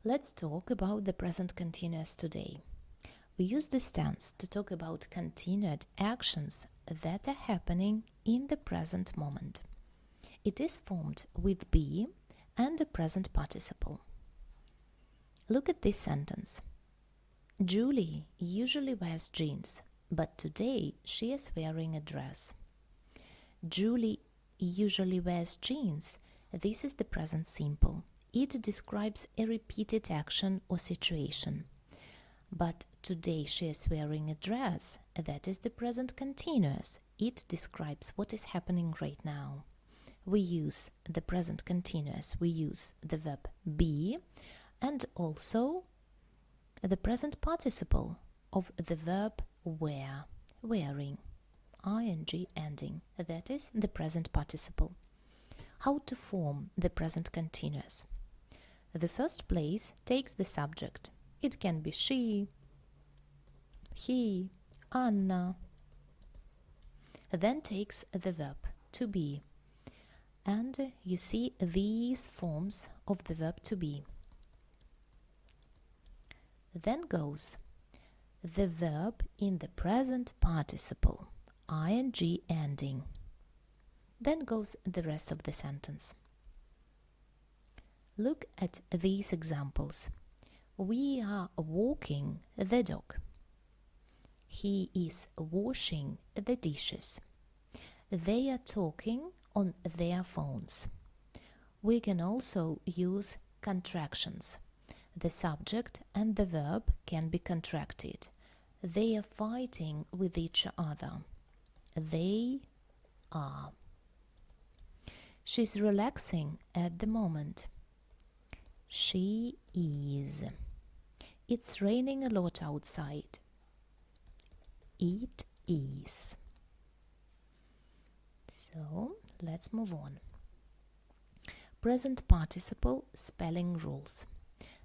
Let's talk about the present continuous today. We use this tense to talk about continued actions that are happening in the present moment. It is formed with be and a present participle. Look at this sentence. Julie usually wears jeans, but today she is wearing a dress. Julie usually wears jeans. This is the present simple. It describes a repeated action or situation. But today she is wearing a dress. That is the present continuous. It describes what is happening right now. We use the present continuous. We use the verb be and also the present participle of the verb wear, wearing, ing ending. That is the present participle. How to form the present continuous? The first place takes the subject. It can be she, he, Anna. Then takes the verb to be. And you see these forms of the verb to be. Then goes the verb in the present participle, ing ending. Then goes the rest of the sentence. Look at these examples. We are walking the dog. He is washing the dishes. They are talking on their phones. We can also use contractions. The subject and the verb can be contracted. They are fighting with each other. They are. She's relaxing at the moment. She is. It's raining a lot outside. It is. So, let's move on. Present participle spelling rules.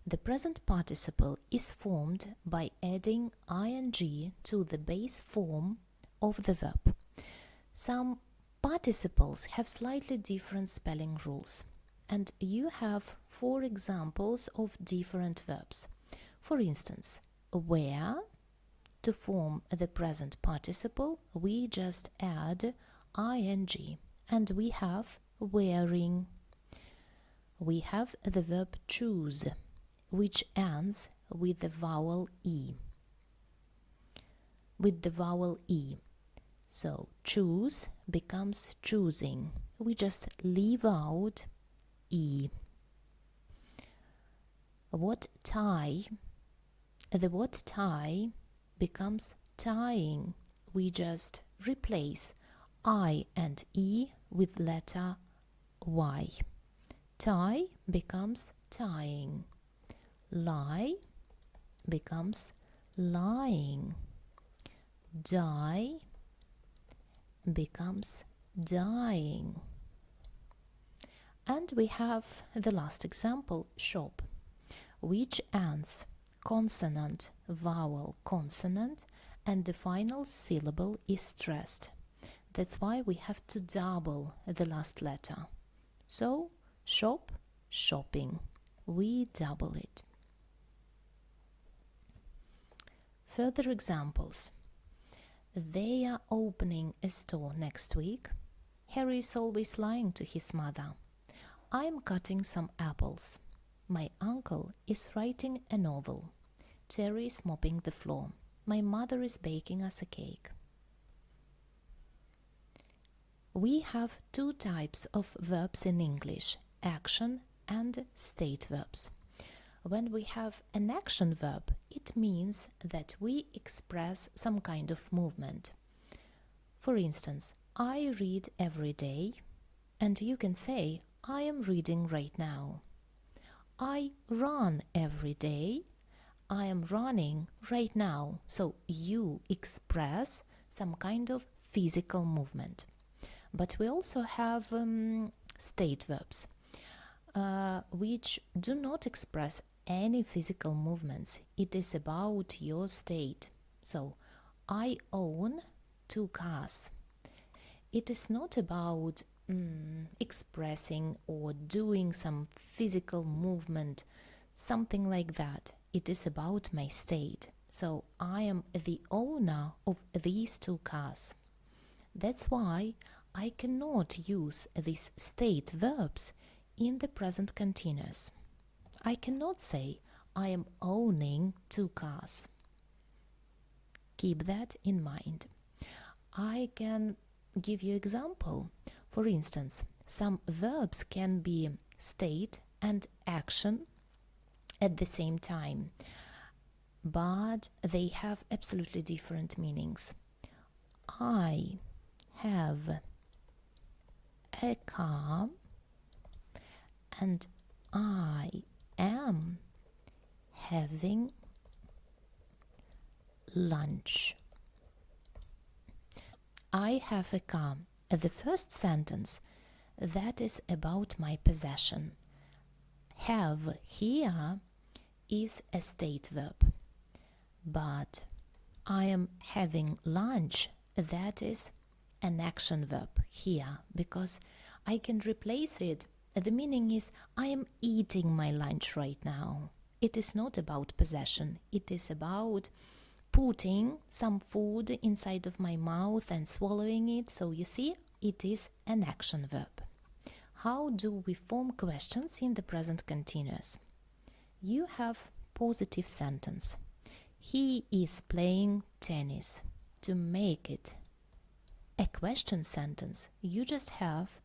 The present participle is formed by adding ing to the base form of the verb. Some participles have slightly different spelling rules, and you have 4 examples of different verbs. For instance, wear. To form the present participle, we just add ing, and we have wearing. We have the verb choose, which ends with the vowel e. So choose becomes choosing. We just leave out e. What tie? The word tie becomes tying. We just replace I and E with letter Y. Tie becomes tying. Lie becomes lying. Die becomes dying. And we have the last example, shop, which ends consonant, vowel, consonant, and the final syllable is stressed. That's why we have to double the last letter. So, shop, shopping. We double it. Further examples. They are opening a store next week. Harry is always lying to his mother. I am cutting some apples. My uncle is writing a novel. Terry is mopping the floor. My mother is baking us a cake. We have 2 types of verbs in English, action and state verbs. When we have an action verb, it means that we express some kind of movement. For instance, I read every day, and you can say, I am reading right now. I run every day. I am running right now. So you express some kind of physical movement. But we also have state verbs, which do not express any physical movements. It is about your state. So, I own 2 cars. It is not about expressing or doing some physical movement, something like that. It is about my state. So I am the owner of these 2 cars. That's why I cannot use these state verbs in the present continuous. I cannot say I am owning 2 cars. Keep that in mind. I can give you example. For instance, some verbs can be state and action at the same time, but they have absolutely different meanings. I have a car and I am having lunch. I have a car. The first sentence, that is about my possession. Have here is a state verb. But I am having lunch, that is an action verb here, because I can replace it. The meaning is I am eating my lunch right now. It is not about possession. It is about putting some food inside of my mouth and swallowing it. So you see, it is an action verb. How do we form questions in the present continuous? You have positive sentence. He is playing tennis. To make it a question sentence, you just have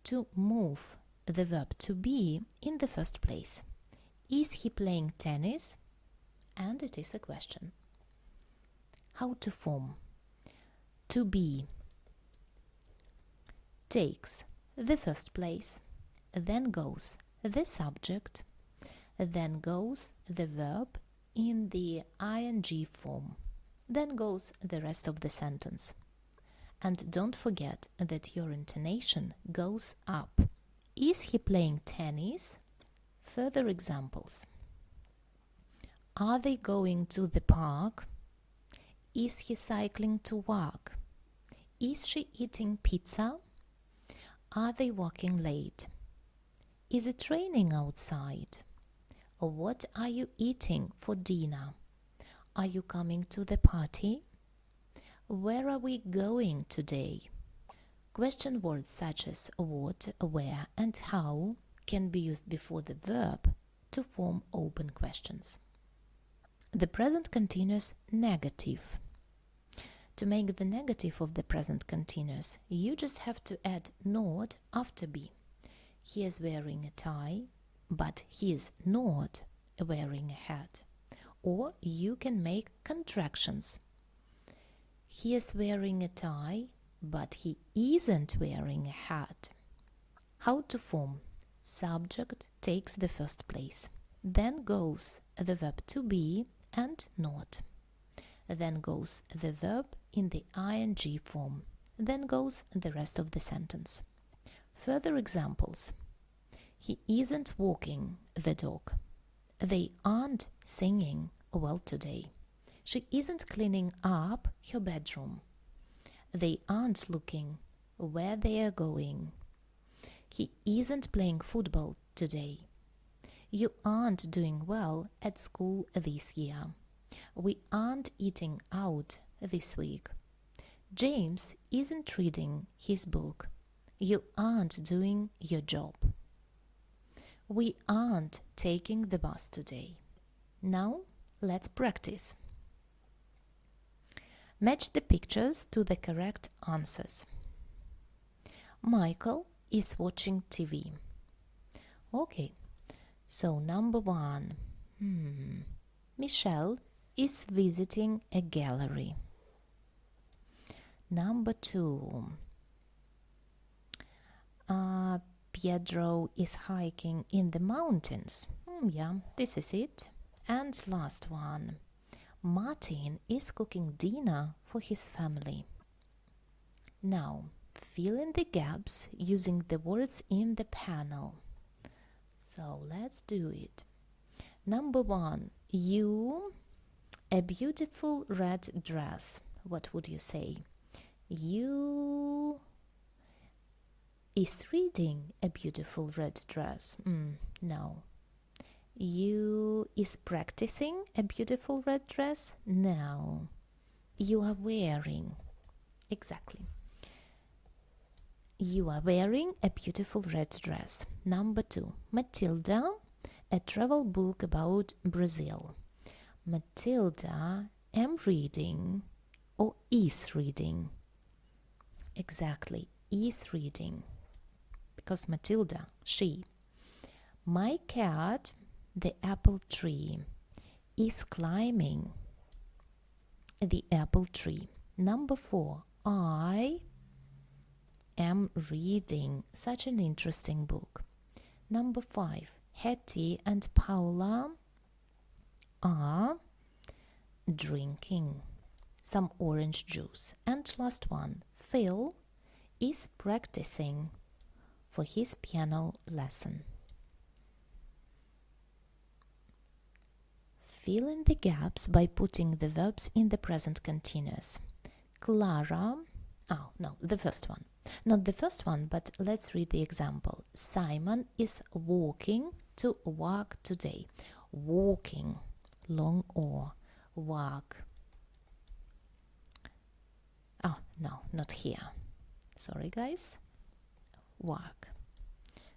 to move the verb to be in the first place. Is he playing tennis? And it is a question. How to form? To be takes the first place, then goes the subject, then goes the verb in the ing form, then goes the rest of the sentence. And don't forget that your intonation goes up. Is he playing tennis? Further examples. Are they going to the park? Is he cycling to work? Is she eating pizza? Are they walking late? Is it raining outside? What are you eating for dinner? Are you coming to the party? Where are we going today? Question words such as what, where, and how can be used before the verb to form open questions. The present continuous negative. To make the negative of the present continuous, you just have to add not after be. He is wearing a tie, but he is not wearing a hat. Or you can make contractions. He is wearing a tie, but he isn't wearing a hat. How to form? Subject takes the first place. Then goes the verb to be and not. Then goes the verb in the ing form. Then goes the rest of the sentence. Further examples. He isn't walking the dog. They aren't singing well today. She isn't cleaning up her bedroom. They aren't looking where they are going. He isn't playing football today. You aren't doing well at school this year. We aren't eating out this week. James isn't reading his book. You aren't doing your job. We aren't taking the bus today. Now, let's practice. Match the pictures to the correct answers. Michael is watching TV. Okay, so number 1. Michelle is visiting a gallery. Number 2. Pedro is hiking in the mountains. Yeah, this is it. And last one. Martin is cooking dinner for his family. Now, fill in the gaps using the words in the panel. So, let's do it. Number 1. You, a beautiful red dress. What would you say? You is reading a beautiful red dress. No. You is practicing a beautiful red dress? No. You are wearing. Exactly. You are wearing a beautiful red dress. Number 2. Matilda, a travel book about Brazil. Matilda am reading or is reading. Exactly, is reading. Because Matilda, she. My cat, the apple tree, is climbing the apple tree. Number 4. I am reading such an interesting book. Number 5. Hetty and Paula are drinking some orange juice. And last one. Phil is practicing for his piano lesson. Fill in the gaps by putting the verbs in the present continuous. Clara, the first one. Not the first one, but let's read the example. Simon is walking to work today. Walking, long O, work. Oh, no, not here. Sorry, guys. Work.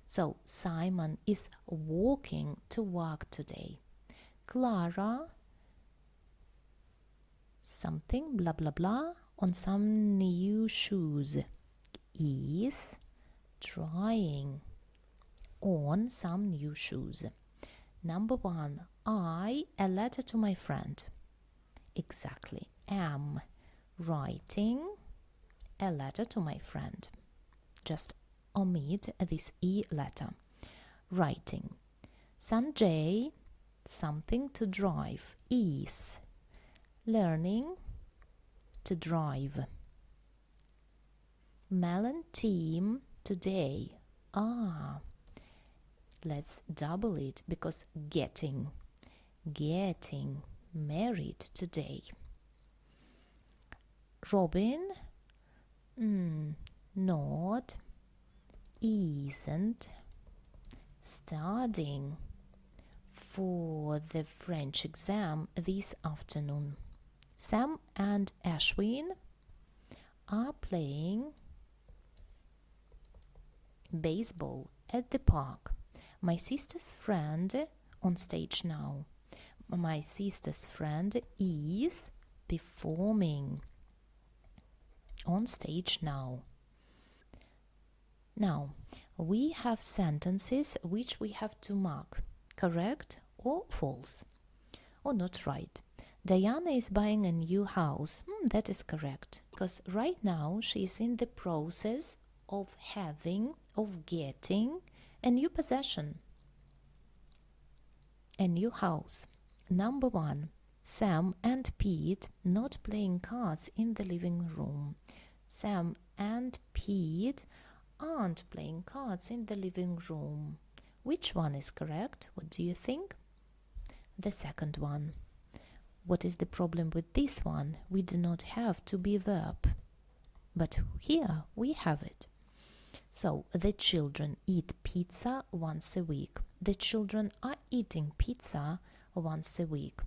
So, Simon is walking to work today. Clara, something, blah, blah, blah, on some new shoes. Is trying on some new shoes. Number 1. I, a letter to my friend. Exactly. Am writing a letter to my friend. Just omit this E letter. Writing. Sanjay, something to drive. Is learning to drive. Melon team today. Let's double it because getting married today. Robin, not, isn't studying for the French exam this afternoon. Sam and Ashwin are playing baseball at the park. My sister's friend on stage now. My sister's friend is performing on stage now. Now, we have sentences which we have to mark correct or false or not right. Diana is buying a new house. That is correct because right now she is in the process of getting a new possession, a new house. Number 1. Sam and Pete not playing cards in the living room. Sam and Pete aren't playing cards in the living room. Which one is correct? What do you think? The second one. What is the problem with this one? We do not have to be verb. But here we have it. So, the children eat pizza once a week. The children are eating pizza once a week.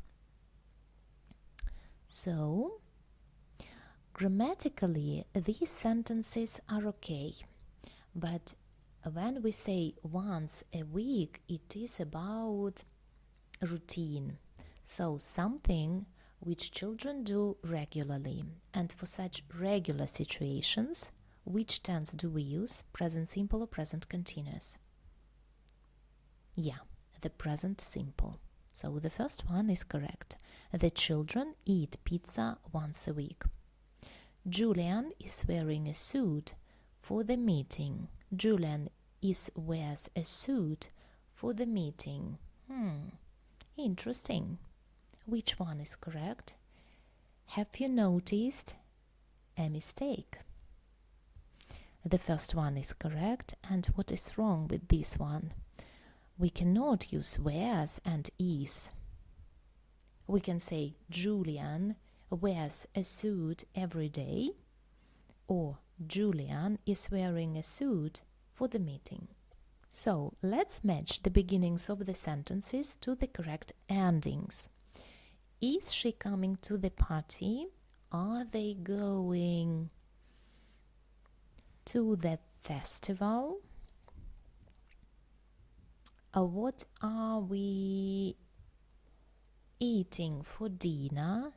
So, grammatically, these sentences are okay. But when we say once a week, it is about routine. So, something which children do regularly. And for such regular situations, which tense do we use? Present simple or present continuous? Yeah, the present simple. So the first one is correct. The children eat pizza once a week. Julian is wearing a suit for the meeting. Julian wears a suit for the meeting. Interesting. Which one is correct? Have you noticed a mistake? The first one is correct, and what is wrong with this one? We cannot use wears and is. We can say Julian wears a suit every day, or Julian is wearing a suit for the meeting. So let's match the beginnings of the sentences to the correct endings. Is she coming to the party? Are they going to the festival? What are we eating for dinner?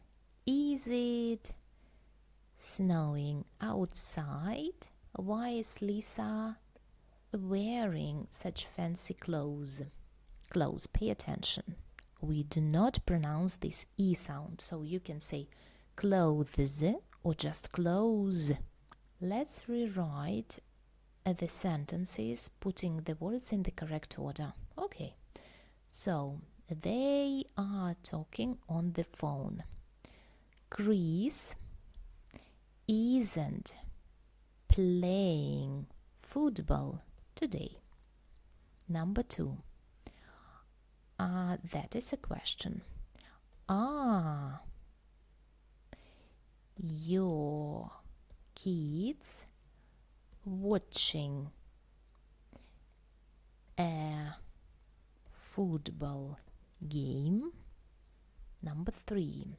Is it snowing outside? Why is Lisa wearing such fancy clothes? Pay attention. We do not pronounce this E sound, so you can say clothes or just clothes. Let's rewrite the sentences, putting the words in the correct order. Okay, so they are talking on the phone. Chris isn't playing football today. Number 2. That is a question. Are your kids watching a football game? Number 3.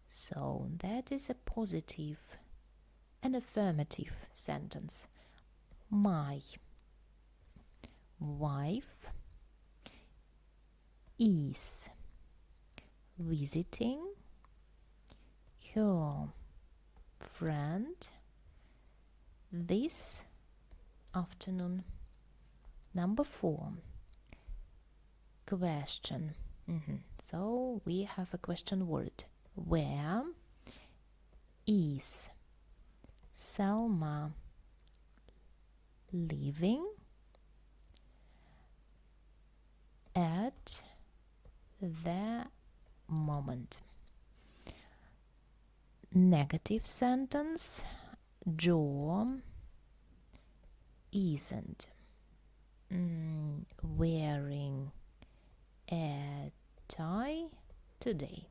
So that is a positive and affirmative sentence. My wife is visiting her friend this afternoon. Number 4. Question. So we have a question word. Where is Selma living at the moment? Negative sentence. Joe isn't wearing a tie today.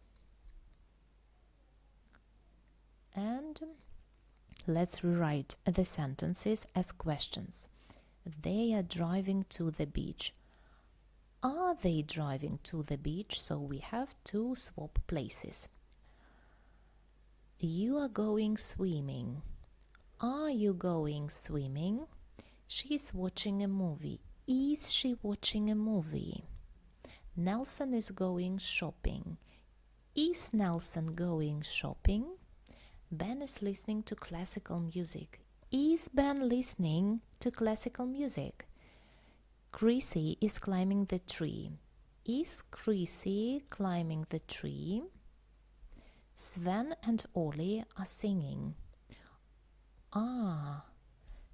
And let's rewrite the sentences as questions. They are driving to the beach. Are they driving to the beach? So we have to swap places. You are going swimming. Are you going swimming? She's watching a movie. Is she watching a movie? Nelson is going shopping. Is Nelson going shopping? Ben is listening to classical music. Is Ben listening to classical music? Chrissy is climbing the tree. Is Chrissy climbing the tree? Sven and Ollie are singing. Are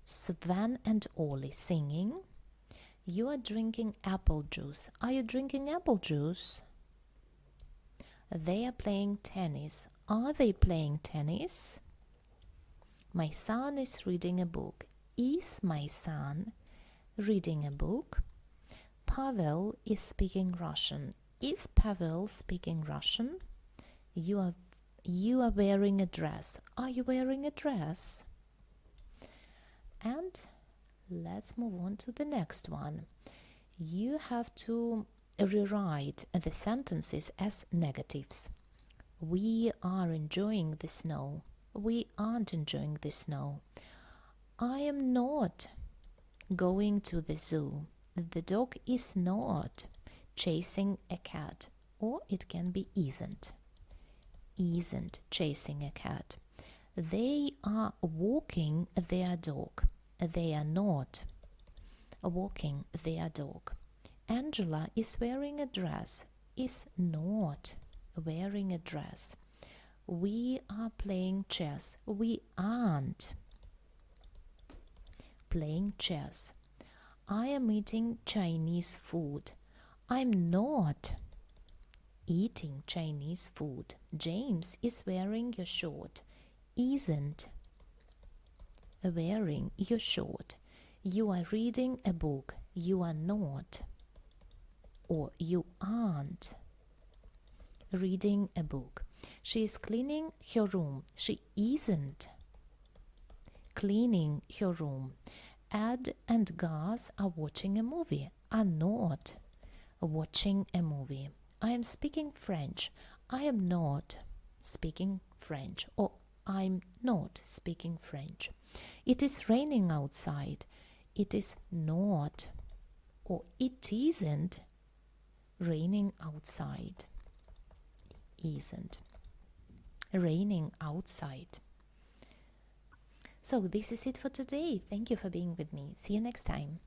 Sven and Ollie singing? You are drinking apple juice. Are you drinking apple juice? They are playing tennis. Are they playing tennis? My son is reading a book. Is my son reading a book? Pavel is speaking Russian. Is Pavel speaking Russian? You are wearing a dress. Are you wearing a dress? And let's move on to the next one. You have to rewrite the sentences as negatives. We are enjoying the snow. We aren't enjoying the snow. I am not going to the zoo. The dog is not chasing a cat. Or it can be isn't chasing a cat. They are walking their dog. They are not walking their dog. Angela is wearing a dress. Is not wearing a dress. We are playing chess. We aren't playing chess. I am eating Chinese food. I'm not eating Chinese food. James is wearing your shirt. Isn't wearing your shirt. You are reading a book. You are not, or you aren't reading a book. She is cleaning her room. She isn't cleaning her room. Ed and Gus are watching a movie. Are not watching a movie. I am speaking French. I am not speaking French. Or I'm not speaking French. It is raining outside. It is not, or it isn't raining outside. Isn't raining outside. So this is it for today. Thank you for being with me. See you next time.